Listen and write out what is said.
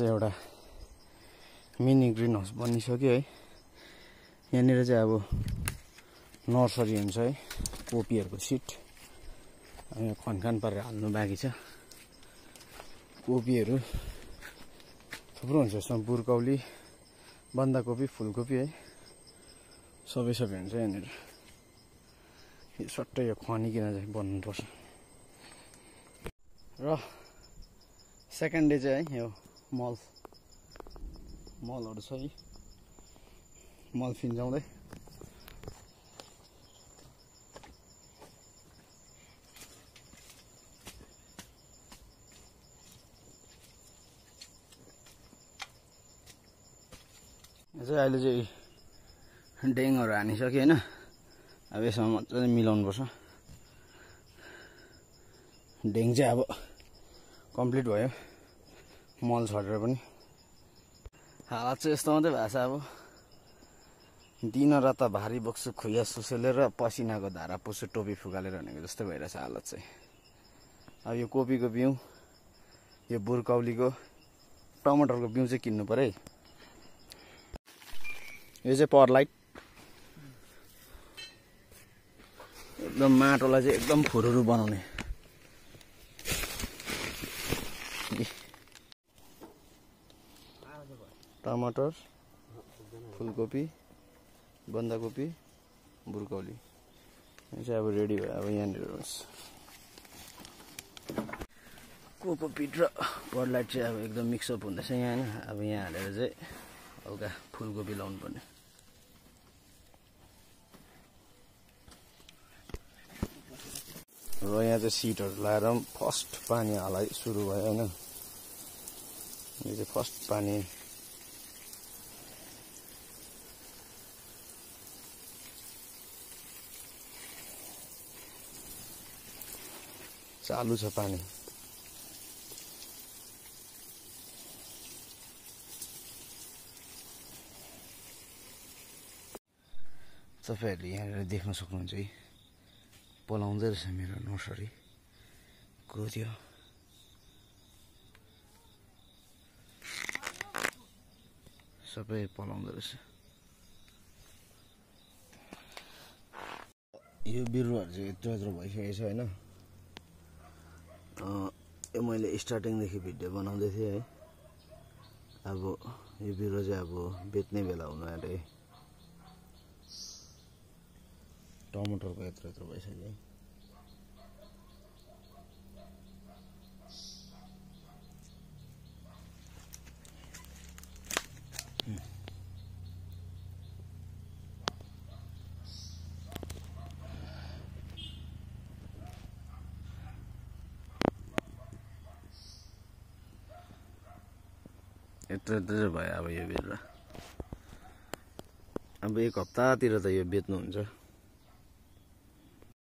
चाहिँ एउटा mini green house बनिसक्यो है। यहाँनिर चाहिँ अब नर्सरी हुन्छ है, कोपीहरूको सिट यहाँ खनखान पारेर हाल्नु बाँकी छ। कोपीहरू थुप्रो हुन्छ यसमा, बुर्कौली, बन्दाकोपी, फुलकोपी है, सबै हुन्छ यहाँनिर। यो सट्टै यो खनिकन चाहिँ बन्नुपर्छ। र सेकेन्ड डे चाहिँ है, यो मलहरू छ है, मल फिन्जाउँदै अहिले चाहिँ डेङहरू हानिसक्यो होइन। अब यसमा मजाले मिलाउनु पर्छ। डेङ चाहिँ अब कम्प्लिट भयो, मल छरेर पनि। हालत चाहिँ यस्तो मात्रै भएको छ। अब दिन रात भारी बोक्छु, खुइया सुसेलेर पसिनाको धारा पुस्छु, टोपी फुकालेर भनेको जस्तै भइरहेछ हालत चाहिँ। अब यो कोपीको बिउ, यो बुर्कौलीको, टमाटरको बिउ चाहिँ किन्नु पर्यो है। यो चाहिँ परलाइट, एकदम माटोलाई चाहिँ एकदम फुरुरु बनाउने। टमाटर, फुलकोपी, बन्दाकोपी, बुर्कौली यो चाहिँ अब रेडी भयो। अब यहाँनिर कोकोपिट र परलाइट चाहिँ अब एकदम मिक्सअप हुँदैछ यहाँ होइन। अब यहाँ हालेर चाहिँ हल्का फुलकोपी लाउनु पर्ने। र यहाँ चाहिँ सिटहरू लाएर फर्स्ट पानी हालाइ सुरु भयो होइन। यो चाहिँ फर्स्ट पानी। चालु छ पानी। तपाईँहरूले यहाँनिर देख्न सक्नुहुन्छ है, पलाउँदै रहेछ मेरो नर्सरी को थियो। सबै पलाउँदो रहेछ। यो बिरुवाहरू चाहिँ यत्रो भइसकेको छ होइन। यो मैले स्टार्टिङदेखि भिडियो बनाउँदै थिएँ है। अब यो बिरुवा चाहिँ अब बेच्ने बेला हुनु आँट्यो है। टमाटरको यत्रो भइसक्यो है। यत्रो भयो अब यो बिरुवा। अब एक हप्तातिर त यो बेच्नुहुन्छ।